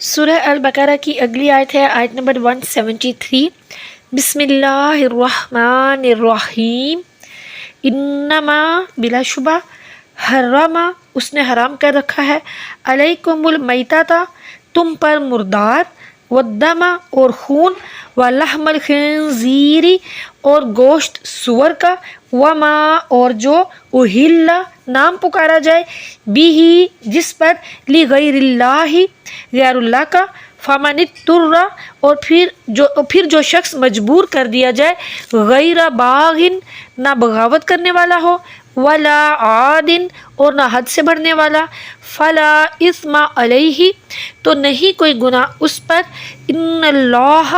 سورہ البقرہ کی اگلی آیت ہے آیت نمبر 173۔ بسم اللہ الرحمن الرحیم۔ انما بلا شبہ حرما اس نے حرام کر رکھا ہے، علیکم المیتۃ تم پر مردار، والدم اور خون، ولحم الخنزیر اور گوشت سور کا، وما اور جو اہل نام پکارا جائے، بھی جس پر، لغیر اللہ غیر اللہ کا، فمن اضطر اور پھر جو شخص مجبور کر دیا جائے، غیر باغ نہ بغاوت کرنے والا ہو، ولا عاد اور نہ حد سے بڑھنے والا، فلا اثم علیہ تو نہیں کوئی گناہ اس پر، ان اللہ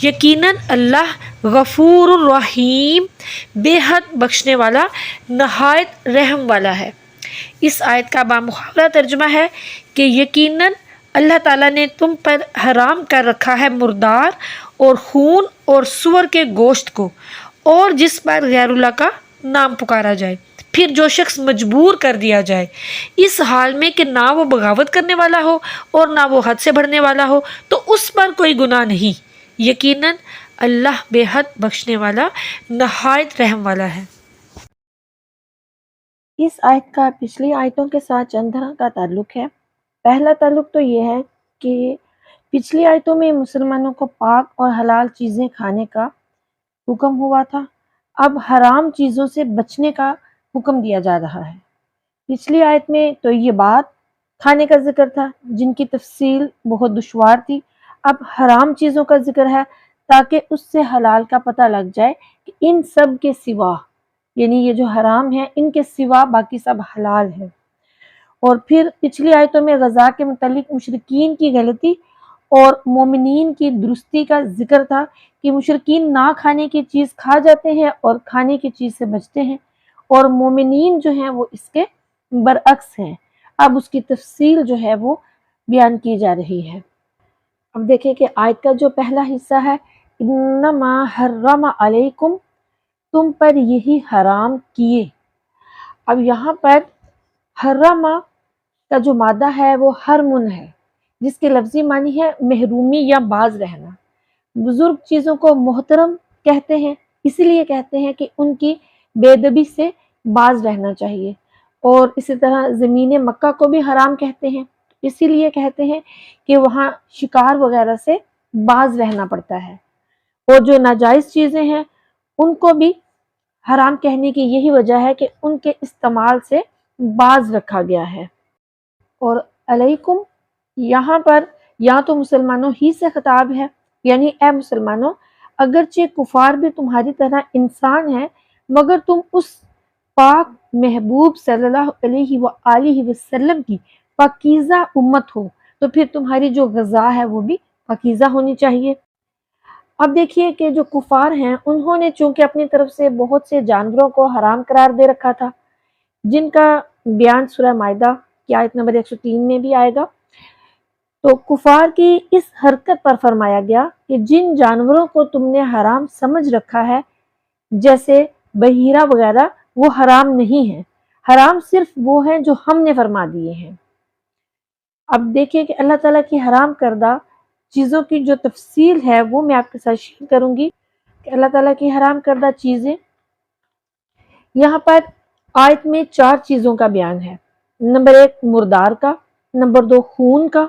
یقیناً اللہ غفور الرحیم بے حد بخشنے والا نہایت رحم والا ہے۔ اس آیت کا بامحاورہ ترجمہ ہے کہ یقیناً اللہ تعالیٰ نے تم پر حرام کر رکھا ہے مردار اور خون اور سور کے گوشت کو، اور جس پر غیر اللہ کا نام پکارا جائے، پھر جو شخص مجبور کر دیا جائے، اس حال میں کہ نہ وہ بغاوت کرنے والا ہو اور نہ وہ حد سے بڑھنے والا ہو، تو اس پر کوئی گناہ نہیں، یقیناً اللہ بے حد بخشنے والا نہایت رحم والا ہے۔ اس آیت کا پچھلی آیتوں کے ساتھ چند طرح کا تعلق ہے۔ پہلا تعلق تو یہ ہے کہ پچھلی آیتوں میں مسلمانوں کو پاک اور حلال چیزیں کھانے کا حکم ہوا تھا، اب حرام چیزوں سے بچنے کا حکم دیا جا رہا ہے۔ پچھلی آیت میں تو یہ بات کھانے کا ذکر تھا جن کی تفصیل بہت دشوار تھی، اب حرام چیزوں کا ذکر ہے تاکہ اس سے حلال کا پتہ لگ جائے کہ ان سب کے سوا، یعنی یہ جو حرام ہے ان کے سوا باقی سب حلال ہے۔ اور پھر پچھلی آیتوں میں غذا کے متعلق مشرکین کی غلطی اور مومنین کی درستی کا ذکر تھا کہ مشرکین نہ کھانے کی چیز کھا جاتے ہیں اور کھانے کی چیز سے بچتے ہیں، اور مومنین جو ہیں وہ اس کے برعکس ہیں۔ اب اس کی تفصیل جو ہے وہ بیان کی جا رہی ہے۔ اب دیکھیں کہ آیت کا جو پہلا حصہ ہے، انما حرم علیکم تم پر یہی حرام کیے۔ اب یہاں پر حرما کا جو مادہ ہے وہ حرمن ہے، جس کے لفظی معنی ہے محرومی یا باز رہنا۔ بزرگ چیزوں کو محترم کہتے ہیں، اسی لیے کہتے ہیں کہ ان کی بے ادبی سے باز رہنا چاہیے، اور اسی طرح زمین مکہ کو بھی حرام کہتے ہیں، اسی لیے کہتے ہیں کہ وہاں شکار وغیرہ سے باز رہنا پڑتا ہے۔ اور جو ناجائز چیزیں ہیں ان کو بھی حرام کہنے کی یہی وجہ ہے کہ ان کے استعمال سے باز رکھا گیا ہے۔ اور علیکم یہاں پر یا تو مسلمانوں ہی سے خطاب ہے، یعنی اے مسلمانوں، اگرچہ کفار بھی تمہاری طرح انسان ہیں، مگر تم اس پاک محبوب صلی اللہ علیہ وآلہ وسلم کی پاکیزہ امت ہو، تو پھر تمہاری جو غذا ہے وہ بھی پاکیزہ ہونی چاہیے۔ اب دیکھیے کہ جو کفار ہیں انہوں نے چونکہ اپنی طرف سے بہت سے جانوروں کو حرام قرار دے رکھا تھا، جن کا بیان سورہ مائدہ کی آیت نمبر 103 میں بھی آئے گا، تو کفار کی اس حرکت پر فرمایا گیا کہ جن جانوروں کو تم نے حرام سمجھ رکھا ہے جیسے بحیرہ وغیرہ، وہ حرام نہیں ہیں، حرام صرف وہ ہیں جو ہم نے فرما دیے ہیں۔ اب دیکھیے کہ اللہ تعالیٰ کی حرام کردہ چیزوں کی جو تفصیل ہے وہ میں آپ کے ساتھ شیئر کروں گی کہ اللہ تعالیٰ کی حرام کردہ چیزیں، یہاں پر آیت میں 4 چیزوں کا بیان ہے۔ نمبر 1 مردار کا، نمبر 2 خون کا،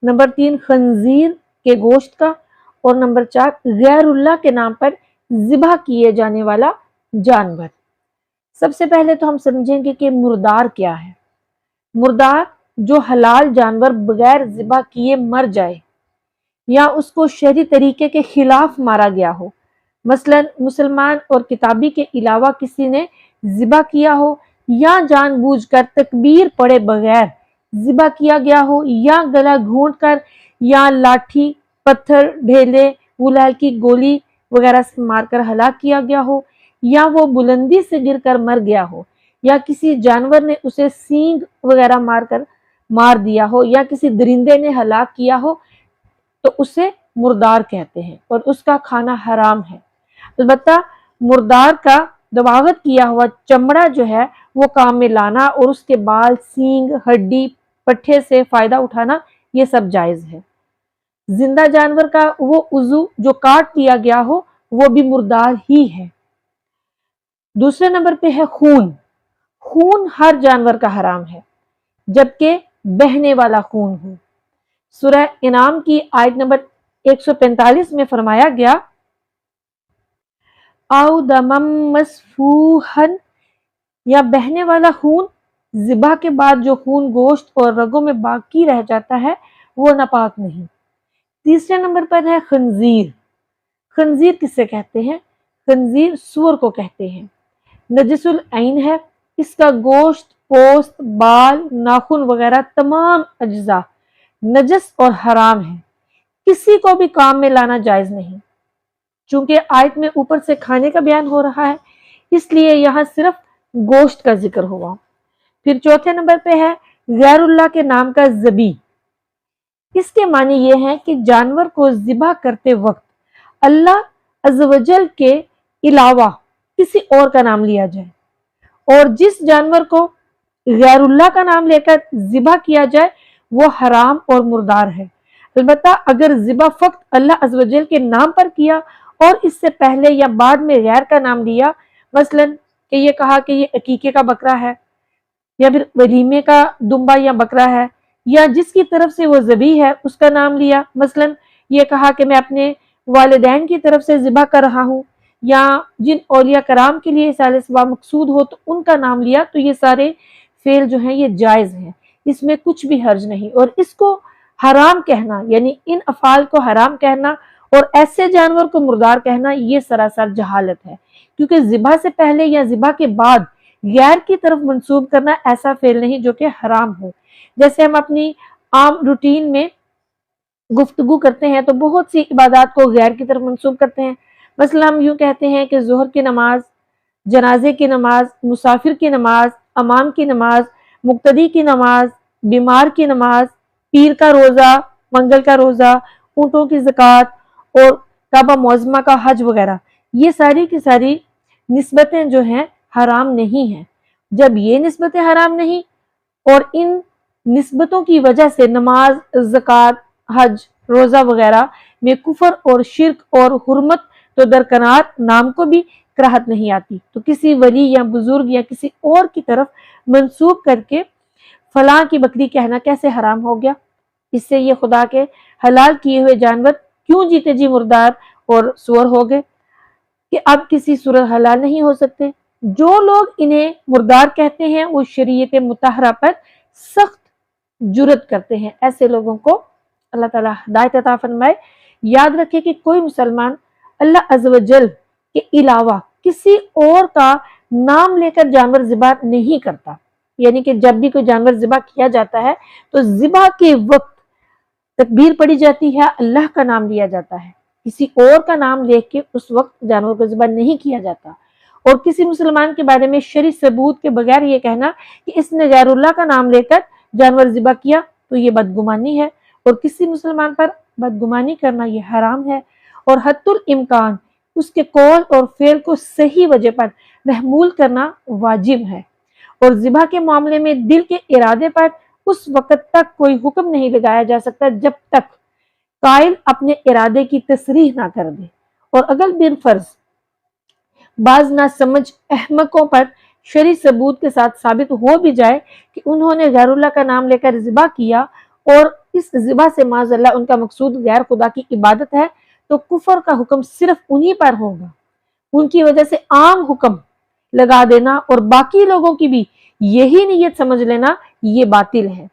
نمبر 3 خنزیر کے گوشت کا، اور نمبر 4 غیر اللہ کے نام پر ذبح کیے جانے والا جانور۔ سب سے پہلے تو ہم سمجھیں گے کہ مردار کیا ہے۔ مردار جو حلال جانور بغیر ذبح کیے مر جائے یا اس کو شرعی طریقے کے خلاف مارا گیا ہو، مثلا مسلمان اور کتابی کے علاوہ کسی نے ذبح کیا ہو، یا جان بوجھ کر تکبیر پڑے بغیر ذبح کیا گیا ہو، یا گلا گھونٹ کر، یا لاٹھی، پتھر، ڈھیلے، غلال کی گولی وغیرہ سے مار کر ہلاک کیا گیا ہو، یا وہ بلندی سے گر کر مر گیا ہو، یا کسی جانور نے اسے سینگ وغیرہ مار دیا ہو، یا کسی درندے نے ہلاک کیا ہو، تو اسے مردار کہتے ہیں اور اس کا کھانا حرام ہے۔ البتہ مردار کا دباغت کیا ہوا چمڑا جو ہے وہ کام میں لانا اور اس کے بال، سینگ، ہڈی، پٹھے سے فائدہ اٹھانا یہ سب جائز ہے۔ زندہ جانور کا وہ عضو جو کاٹ دیا گیا ہو وہ بھی مردار ہی ہے۔ دوسرے نمبر پہ ہے خون۔ خون ہر جانور کا حرام ہے جبکہ بہنے والا خون ہو۔ سورہ انعام کی آیت نمبر 145 میں فرمایا گیا او دمم مسفوحن، یا بہنے والا خون، ذبح کے بعد جو خون گوشت اور رگوں میں باقی رہ جاتا ہے وہ ناپاک نہیں۔ تیسرے نمبر پر ہے خنزیر۔ خنزیر کسے کہتے ہیں؟ خنزیر سور کو کہتے ہیں، نجس العین ہے۔ اس کا گوشت، پوست، بال، ناخن وغیرہ تمام اجزاء نجس اور حرام ہیں، کسی کو بھی کام میں لانا جائز نہیں۔ چونکہ آیت میں اوپر سے کھانے کا بیان ہو رہا ہے اس لیے یہاں صرف گوشت کا ذکر ہوا۔ پھر چوتھے نمبر پہ ہے غیر اللہ کے نام کا ذبیح۔ اس کے معنی یہ ہے کہ جانور کو ذبح کرتے وقت اللہ عز و جل کے علاوہ کسی اور کا نام لیا جائے، اور جس جانور کو غیر اللہ کا نام لے کر ذبح کیا جائے وہ حرام اور مردار ہے۔ البتہ اگر ذبح فقط اللہ عز و جل کے نام پر کیا اور اس سے پہلے یا بعد میں غیر کا نام لیا، مثلا کہ یہ کہا کہ یہ عقیقے کا بکرا ہے، یا پھر ولیمے کا دمبا یا بکرا ہے، یا جس کی طرف سے وہ ذبیح ہے اس کا نام لیا، مثلا یہ کہا کہ میں اپنے والدین کی طرف سے ذبح کر رہا ہوں، یا جن اولیاء کرام کے لیے اصالہ ثواب مقصود ہو تو ان کا نام لیا، تو یہ سارے فعل جو ہیں یہ جائز ہیں، اس میں کچھ بھی حرج نہیں۔ اور اس کو حرام کہنا، یعنی ان افعال کو حرام کہنا اور ایسے جانور کو مردار کہنا، یہ سراسر جہالت ہے، کیونکہ ذبح سے پہلے یا ذبح کے بعد غیر کی طرف منسوب کرنا ایسا فعل نہیں جو کہ حرام ہو۔ جیسے ہم اپنی عام روٹین میں گفتگو کرتے ہیں تو بہت سی عبادات کو غیر کی طرف منسوب کرتے ہیں، مثلا ہم یوں کہتے ہیں کہ ظہر کی نماز، جنازے کی نماز، مسافر کی نماز، امام کی نماز، مقتدی کی نماز، بیمار کی نماز، پیر کا روزہ، منگل کا روزہ، اونٹوں کی زکوٰۃ اور کعبہ معظمہ کا حج وغیرہ، یہ ساری کی ساری نسبتیں جو ہیں حرام نہیں ہیں۔ جب یہ نسبتیں حرام نہیں اور ان نسبتوں کی وجہ سے نماز، زکوٰۃ، حج، روزہ وغیرہ میں کفر اور شرک اور حرمت تو درکنار، نام کو بھی کراہت نہیں آتی، تو کسی ولی یا بزرگ یا کسی اور کی طرف منسوب کر کے فلاں کی بکری کہنا کیسے حرام ہو گیا؟ اس سے یہ خدا کے حلال کیے ہوئے جانور کیوں جیتے جی مردار اور سور ہو گئے کہ اب کسی صورت حلال نہیں ہو سکتے۔ جو لوگ انہیں مردار کہتے ہیں وہ شریعت مطہرہ پر سخت جرات کرتے ہیں۔ ایسے لوگوں کو اللہ تعالیٰ ہدایت عطا فرمائے۔ یاد رکھے کہ کوئی مسلمان اللہ عز و جل کے علاوہ کسی اور کا نام لے کر جانور ذبح نہیں کرتا، یعنی کہ جب بھی کوئی جانور ذبح کیا جاتا ہے تو ذبح کے وقت تکبیر پڑھی جاتی ہے، اللہ کا نام لیا جاتا ہے، کسی اور کا نام لے کے اس وقت جانور کو ذبح نہیں کیا جاتا۔ اور کسی مسلمان کے بارے میں شرعی ثبوت کے بغیر یہ کہنا کہ اس نے غیر اللہ کا نام لے کر جانور ذبح کیا تو یہ بدگمانی ہے، اور کسی مسلمان پر بدگمانی کرنا یہ حرام ہے، اور حتی الامکان اس کے قول اور فعل کو صحیح وجہ پر محمول کرنا واجب ہے۔ اور ذبح کے معاملے میں دل کے ارادے پر اس وقت تک کوئی حکم نہیں لگایا جا سکتا جب تک قائل اپنے ارادے کی تصریح نہ کر دے، اور اگر بالفرض بعض نہ سمجھ احمقوں پر شرعی ثبوت کے ساتھ ثابت ہو بھی جائے کہ انہوں نے غیر اللہ کا نام لے کر ذبح کیا اور اس ذبح سے معاذ اللہ ان کا مقصود غیر خدا کی عبادت ہے، تو کفر کا حکم صرف انہی پر ہوگا۔ ان کی وجہ سے عام حکم لگا دینا اور باقی لوگوں کی بھی یہی نیت سمجھ لینا یہ باطل ہے۔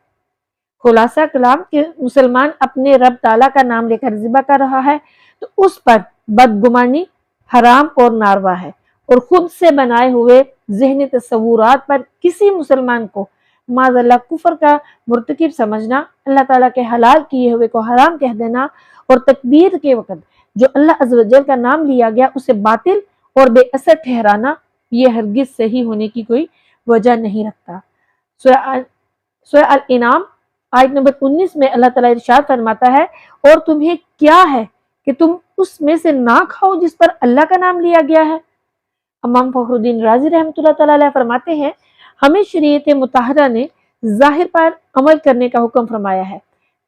خلاصہ کلام کہ مسلمان اپنے رب تعالیٰ کا نام لے کر ذبح کر رہا ہے تو اس پر بدگمانی حرام اور ناروا ہے، اور خود سے بنائے ہوئے ذہنی تصورات پر کسی مسلمان کو معاذ اللہ کفر کا مرتکب سمجھنا، اللہ تعالیٰ کے حلال کیے ہوئے کو حرام کہہ دینا، اور تکبیر کے وقت جو اللہ عز و جل کا نام لیا گیا اسے باطل اور بے اثر ٹھہرانا، یہ ہرگز صحیح ہونے کی کوئی وجہ نہیں رکھتا۔ سورہ الانعام آیت نمبر 19 میں اللہ تعالیٰ ارشاد فرماتا ہے، اور تمہیں کیا ہے کہ تم اس میں سے نہ کھاؤ جس پر اللہ کا نام لیا گیا ہے۔ امام فخر الدین رازی رحمۃ اللہ تعالیٰ علیہ فرماتے ہیں، ہمیں شریعت مطہرہ نے ظاہر پر عمل کرنے کا حکم فرمایا ہے،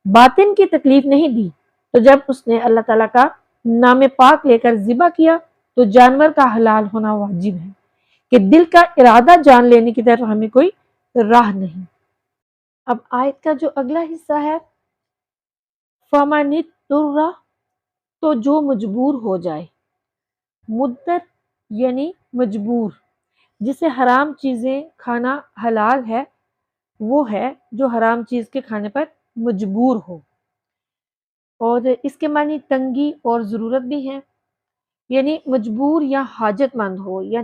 باطن کی تکلیف نہیں دی۔ تو جب اس نے اللہ تعالیٰ کا نام پاک لے کر ذبح کیا تو جانور کا حلال ہونا واجب ہے کہ دل کا ارادہ جان لینے کی طرف ہمیں کوئی راہ نہیں۔ اب آیت کا جو اگلا حصہ ہے فَمَنِ اضْطُرَّ، تو جو مجبور ہو جائے، مضطر یعنی مجبور، جسے حرام چیزیں کھانا حلال ہے وہ ہے جو حرام چیز کے کھانے پر مجبور ہو، اور اس کے معنی تنگی اور ضرورت بھی ہے، یعنی مجبور یا حاجت مند ہو یا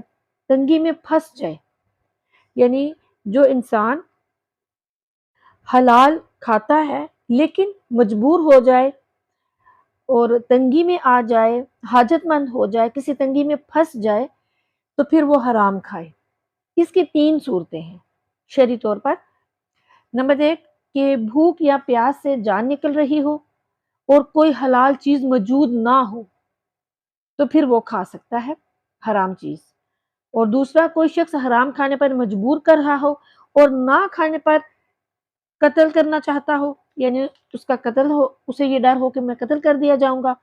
تنگی میں پھنس جائے، یعنی جو انسان حلال کھاتا ہے لیکن مجبور ہو جائے اور تنگی میں آ جائے، حاجت مند ہو جائے، کسی تنگی میں پھنس جائے تو پھر وہ حرام کھائے۔ اس کی 3 صورتیں ہیں شرعی طور پر۔ نمبر 1 کہ بھوک یا پیاس سے جان نکل رہی ہو اور کوئی حلال چیز موجود نہ ہو تو پھر وہ کھا سکتا ہے حرام چیز، اور دوسرا کوئی شخص حرام کھانے پر مجبور کر رہا ہو اور نہ کھانے پر قتل کرنا چاہتا ہو، یعنی اس کا قتل ہو، اسے یہ ڈر ہو کہ میں قتل کر دیا جاؤں گا،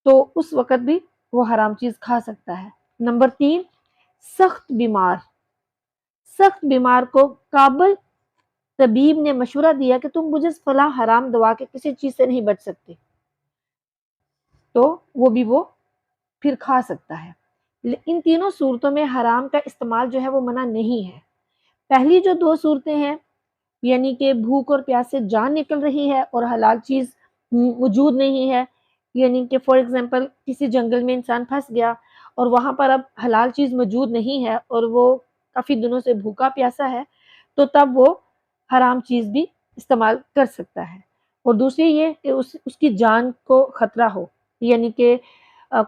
تو اس وقت بھی وہ حرام چیز کھا سکتا ہے۔ نمبر 3 سخت بیمار، سخت بیمار کو قابل طبیب نے مشورہ دیا کہ تم مجھے فلاں حرام دوا کے کسی چیز سے نہیں بچ سکتے، تو وہ پھر کھا سکتا ہے۔ ان تینوں صورتوں میں حرام کا استعمال جو ہے وہ منع نہیں ہے۔ پہلی جو 2 صورتیں ہیں یعنی کہ بھوک اور پیاس سے جان نکل رہی ہے اور حلال چیز موجود نہیں ہے، یعنی کہ فار ایگزامپل کسی جنگل میں انسان پھنس گیا اور وہاں پر اب حلال چیز موجود نہیں ہے اور وہ کافی دنوں سے بھوکا پیاسا ہے، تو تب وہ حرام چیز بھی استعمال کر سکتا ہے۔ اور دوسری یہ کہ اس کی جان کو خطرہ ہو، یعنی کہ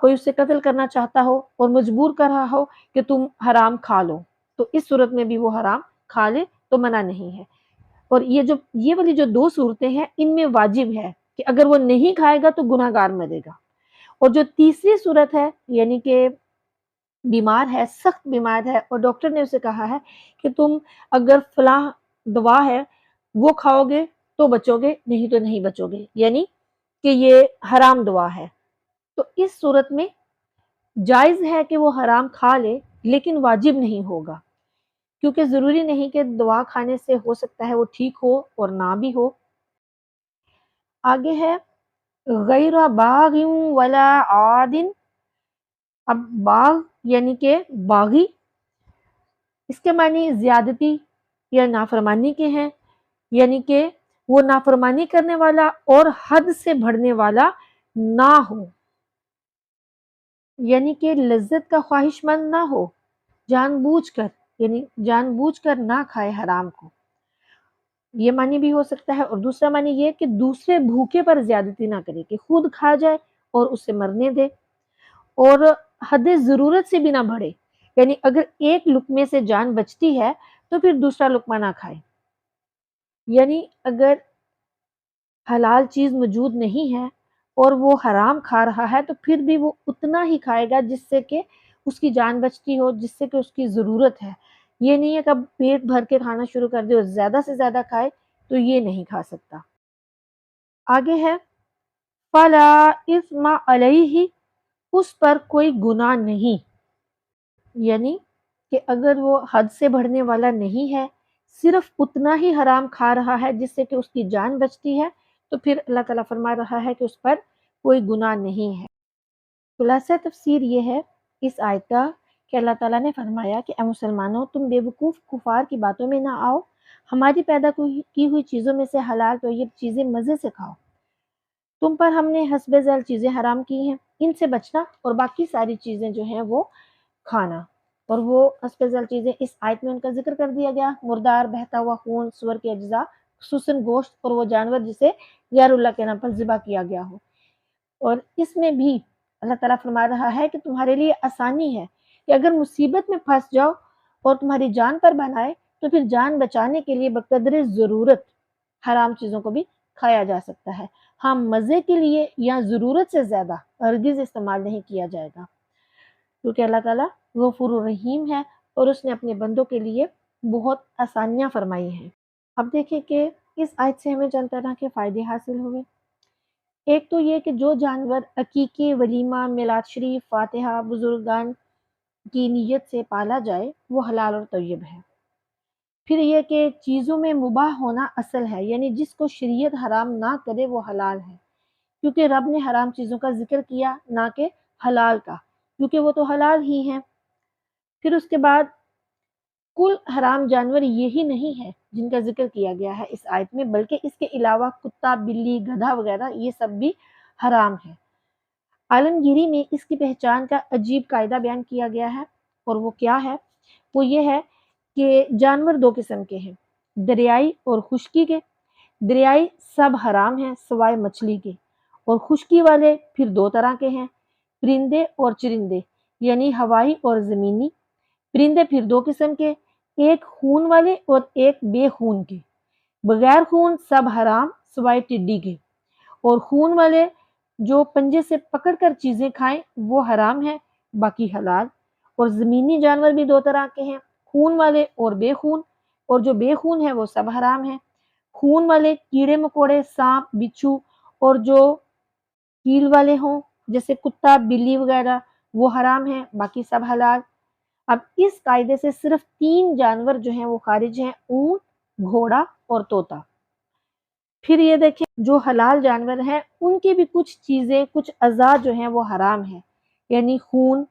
کوئی اس سے قتل کرنا چاہتا ہو اور مجبور کر رہا ہو کہ تم حرام کھا لو، تو اس صورت میں بھی وہ حرام کھا لے تو منع نہیں ہے۔ اور یہ والی جو 2 صورتیں ہیں ان میں واجب ہے کہ اگر وہ نہیں کھائے گا تو گناہ گار مرے گا۔ اور جو تیسری صورت ہے یعنی کہ بیمار ہے، سخت بیمار ہے اور ڈاکٹر نے اسے کہا ہے کہ تم اگر فلاں دوا ہے وہ کھاؤ گے تو بچو گے، نہیں تو نہیں بچو گے، یعنی کہ یہ حرام دوا ہے، تو اس صورت میں جائز ہے کہ وہ حرام کھا لے لیکن واجب نہیں ہوگا، کیونکہ ضروری نہیں کہ دوا کھانے سے ہو سکتا ہے وہ ٹھیک ہو اور نہ بھی ہو۔ آگے ہے غیر باغ ولا عاد، اب باغ یعنی کہ باغی، اس کے معنی زیادتی یا نافرمانی کے ہیں، یعنی کہ وہ نافرمانی کرنے والا اور حد سے بڑھنے والا نہ ہو، یعنی کہ لذت کا خواہش مند نہ ہو، جان بوجھ کر، یعنی جان بوجھ کر نہ کھائے حرام کو، یہ معنی بھی ہو سکتا ہے۔ اور دوسرا معنی یہ کہ دوسرے بھوکے پر زیادتی نہ کرے کہ خود کھا جائے اور اسے مرنے دے، اور حد ضرورت سے بھی نہ بڑھے، یعنی اگر ایک لقمے سے جان بچتی ہے تو پھر دوسرا لقمہ نہ کھائے، یعنی اگر حلال چیز موجود نہیں ہے اور وہ حرام کھا رہا ہے تو پھر بھی وہ اتنا ہی کھائے گا جس سے کہ اس کی جان بچتی ہو، جس سے کہ اس کی ضرورت ہے، یہ نہیں ہے کہ اب پیٹ بھر کے کھانا شروع کر دے اور زیادہ سے زیادہ کھائے تو یہ نہیں کھا سکتا۔ آگے ہے فَلَا إِثْمَ عَلَيْهِ، اس پر کوئی گناہ نہیں، یعنی کہ اگر وہ حد سے بڑھنے والا نہیں ہے، صرف اتنا ہی حرام کھا رہا ہے جس سے کہ اس کی جان بچتی ہے، تو پھر اللہ تعالیٰ فرما رہا ہے کہ اس پر کوئی گناہ نہیں ہے۔ خلاصہ تفسیر یہ ہے اس آیت کا کہ اللہ تعالیٰ نے فرمایا کہ اے مسلمانوں، تم بے وقوف کفار کی باتوں میں نہ آؤ، ہماری پیدا کی ہوئی چیزوں میں سے حلال طیب چیزیں مزے سے کھاؤ، تم پر ہم نے حسب ذیل چیزیں حرام کی ہیں، ان سے بچنا اور باقی ساری چیزیں جو ہیں وہ کھانا۔ اور وہ حسب ذیل چیزیں اس آیت میں ان کا ذکر کر دیا گیا، مردار، بہتا ہوا خون، سور کے اجزاء، خصوصاً گوشت، اور وہ جانور جسے غیر اللہ کے نام پر ذبح کیا گیا ہو۔ اور اس میں بھی اللہ تعالیٰ فرما رہا ہے کہ تمہارے لیے آسانی ہے کہ اگر مصیبت میں پھنس جاؤ اور تمہاری جان پر بن آئے تو پھر جان بچانے کے لیے بقدر ضرورت حرام چیزوں کو بھی کھایا جا سکتا ہے، ہاں مزے کے لیے یا ضرورت سے زیادہ ہرگز استعمال نہیں کیا جائے گا، کیونکہ اللہ تعالیٰ غفور الرحیم ہے اور اس نے اپنے بندوں کے لیے بہت آسانیاں فرمائی ہیں۔ اب دیکھیں کہ اس آیت سے ہمیں چند طرح کے فائدے حاصل ہوئے۔ ایک تو یہ کہ جو جانور عقیقے، ولیمہ، میلاد شریف، فاتحہ، بزرگان کی نیت سے پالا جائے وہ حلال اور طیب ہے۔ پھر یہ کہ چیزوں میں مباح ہونا اصل ہے، یعنی جس کو شریعت حرام نہ کرے وہ حلال ہے، کیونکہ رب نے حرام چیزوں کا ذکر کیا نہ کہ حلال کا، کیونکہ وہ تو حلال ہی ہیں۔ پھر اس کے بعد کل حرام جانور یہی نہیں ہے جن کا ذکر کیا گیا ہے اس آیت میں، بلکہ اس کے علاوہ کتا، بلی، گدھا وغیرہ یہ سب بھی حرام ہے۔ عالمگیری میں اس کی پہچان کا عجیب قاعدہ بیان کیا گیا ہے، اور وہ کیا ہے؟ وہ یہ ہے کہ جانور دو قسم کے ہیں، دریائی اور خشکی کے۔ دریائی سب حرام ہیں سوائے مچھلی کے، اور خشکی والے پھر دو طرح کے ہیں، پرندے اور چرندے، یعنی ہوائی اور زمینی۔ پرندے پھر دو قسم کے، ایک خون والے اور ایک بے خون کے۔ بغیر خون سب حرام سوائے ٹڈی کے، اور خون والے جو پنجے سے پکڑ کر چیزیں کھائیں وہ حرام ہیں، باقی حلال۔ اور زمینی جانور بھی دو طرح کے ہیں، خون والے اور بے خون، اور جو بے خون ہے وہ سب حرام ہیں۔ خون والے کیڑے مکوڑے، سانپ، بچھو، اور جو کیل والے ہوں جیسے کتا، بلی وغیرہ وہ حرام ہیں، باقی سب حلال۔ اب اس قاعدے سے صرف 3 جانور جو ہیں وہ خارج ہیں، اونٹ، گھوڑا اور طوطا۔ پھر یہ دیکھیں جو حلال جانور ہیں ان کی بھی کچھ چیزیں، کچھ اعضاء جو ہیں وہ حرام ہیں، یعنی خون،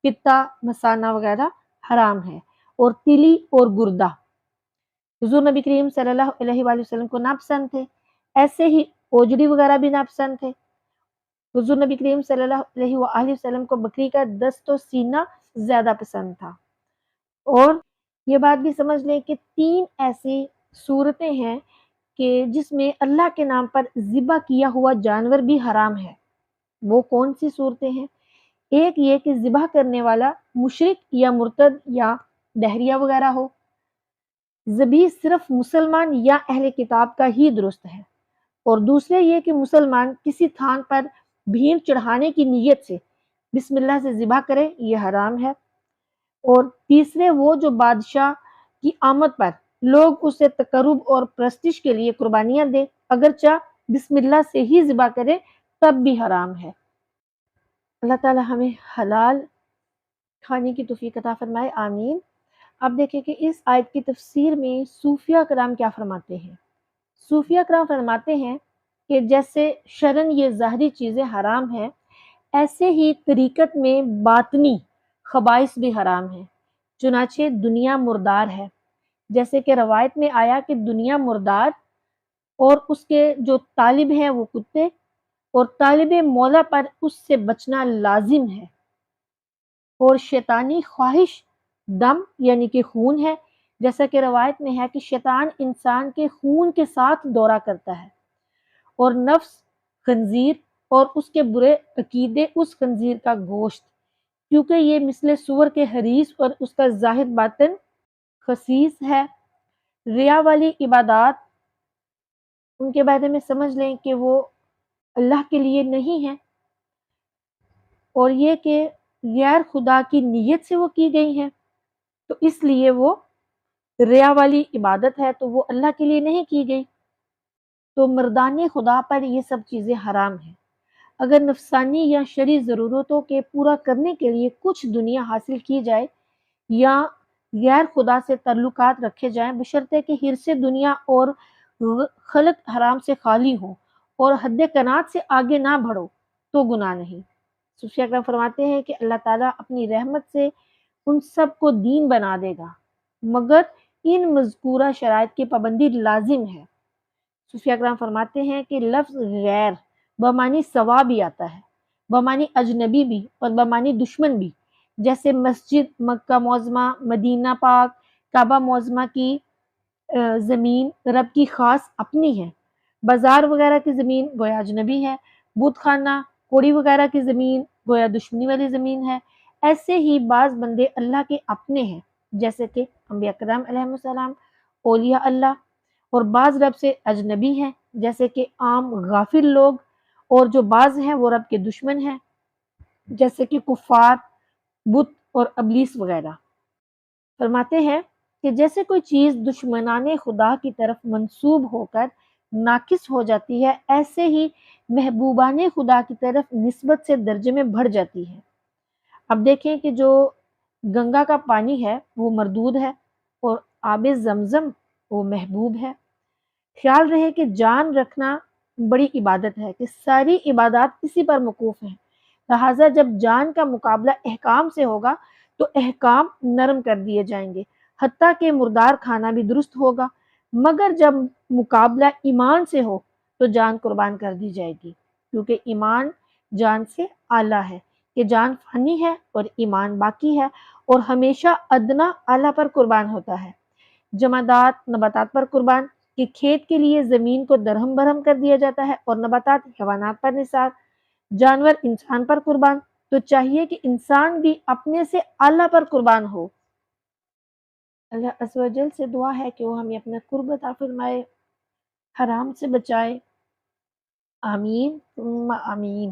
پتا، مثانہ وغیرہ حرام ہے، اور تلی اور گردہ حضور نبی کریم صلی اللہ علیہ وآلہ وسلم کو ناپسند تھے۔ ایسے ہی اوجڑی وغیرہ بھی ناپسند تھے۔ حضور نبی کریم صلی اللہ علیہ وآلہ وسلم کو بکری کا دست و سینہ زیادہ پسند تھا۔ اور یہ بات بھی سمجھ لیں کہ 3 ایسی صورتیں ہیں کہ جس میں اللہ کے نام پر ذبح کیا ہوا جانور بھی حرام ہے۔ وہ کون سی صورتیں ہیں؟ ایک یہ کہ ذبح کرنے والا مشرک یا مرتد یا دہریہ وغیرہ ہو۔ ذبیح صرف مسلمان یا اہل کتاب کا ہی درست ہے۔ اور دوسرے یہ کہ مسلمان کسی تھان پر بھیڑ چڑھانے کی نیت سے بسم اللہ سے ذبح کرے، یہ حرام ہے۔ اور تیسرے وہ جو بادشاہ کی آمد پر لوگ اسے تقرب اور پرستش کے لیے قربانیاں دے، اگرچہ بسم اللہ سے ہی ذبح کرے تب بھی حرام ہے۔ اللہ تعالی ہمیں حلال کھانے کی توفیق عطا فرمائے، آمین۔ اب دیکھیں کہ اس آیت کی تفسیر میں صوفیہ کرام کیا فرماتے ہیں۔ صوفیہ کرام فرماتے ہیں کہ جیسے شرعاً یہ ظاہری چیزیں حرام ہیں، ایسے ہی طریقت میں باطنی خبائث بھی حرام ہیں۔ چنانچہ دنیا مردار ہے، جیسے کہ روایت میں آیا کہ دنیا مردار اور اس کے جو طالب ہیں وہ کتے، اور طالب مولا پر اس سے بچنا لازم ہے۔ اور شیطانی خواہش دم یعنی کہ خون ہے، جیسا کہ روایت میں ہے کہ شیطان انسان کے خون کے ساتھ دورہ کرتا ہے۔ اور نفس خنزیر اور اس کے برے عقیدے اس خنزیر کا گوشت، کیونکہ یہ مثل سور کے حریص اور اس کا ظاہر باطن خسیس ہے۔ ریا والی عبادات ان کے بارے میں سمجھ لیں کہ وہ اللہ کے لیے نہیں ہیں، اور یہ کہ غیر خدا کی نیت سے وہ کی گئی ہیں، تو اس لیے وہ ریا والی عبادت ہے، تو وہ اللہ کے لیے نہیں کی گئی، تو مردان خدا پر یہ سب چیزیں حرام ہیں۔ اگر نفسانی یا شرعی ضرورتوں کے پورا کرنے کے لیے کچھ دنیا حاصل کی جائے یا غیر خدا سے تعلقات رکھے جائیں، بشرطے کہ حرص دنیا اور خلق حرام سے خالی ہوں اور حد قناعت سے آگے نہ بڑھو، تو گناہ نہیں۔ صوفیہ کرام فرماتے ہیں کہ اللہ تعالیٰ اپنی رحمت سے ان سب کو دین بنا دے گا، مگر ان مذکورہ شرائط کی پابندی لازم ہے۔ صوفیہ کرام فرماتے ہیں کہ لفظ غیر بمانی سوا بھی آتا ہے، بمانی اجنبی بھی اور بمانی دشمن بھی، جیسے مسجد مکہ معظمہ، مدینہ پاک، کعبہ معظمہ کی زمین رب کی خاص اپنی ہے، بازار وغیرہ کی زمین گویا اجنبی ہے، بت خانہ، کوڑی وغیرہ کی زمین گویا دشمنی والی زمین ہے۔ ایسے ہی بعض بندے اللہ کے اپنے ہیں، جیسے کہ انبیاء کرام علیہ السلام، اولیاء اللہ، اور بعض رب سے اجنبی ہیں، جیسے کہ عام غافل لوگ، اور جو بعض ہیں وہ رب کے دشمن ہیں، جیسے کہ کفار، بت اور ابلیس وغیرہ۔ فرماتے ہیں کہ جیسے کوئی چیز دشمنان خدا کی طرف منسوب ہو کر ناقص ہو جاتی ہے، ایسے ہی محبوبان خدا کی طرف نسبت سے درجے میں بڑھ جاتی ہے۔ اب دیکھیں کہ جو گنگا کا پانی ہے وہ مردود ہے اور آب زمزم وہ محبوب ہے۔ خیال رہے کہ جان رکھنا بڑی عبادت ہے، کہ ساری عبادات اسی پر موقوف ہیں، لہٰذا جب جان کا مقابلہ احکام سے ہوگا تو احکام نرم کر دیے جائیں گے، حتیٰ کہ مردار کھانا بھی درست ہوگا، مگر جب مقابلہ ایمان سے ہو تو جان قربان کر دی جائے گی، کیونکہ ایمان جان سے اعلیٰ ہے، کہ جان فانی ہے اور ایمان باقی ہے اور ہمیشہ ادنا اعلیٰ پر قربان ہوتا ہے۔ جمادات نباتات پر قربان، کہ کھیت کے لیے زمین کو درہم برہم کر دیا جاتا ہے، اور نباتات حیوانات پر نثار، جانور انسان پر قربان، تو چاہیے کہ انسان بھی اپنے سے اعلیٰ پر قربان ہو۔ اللہ عز و جل سے دعا ہے کہ وہ ہمیں اپنا قرب عطا فرمائے، حرام سے بچائے، آمین ثم آمین۔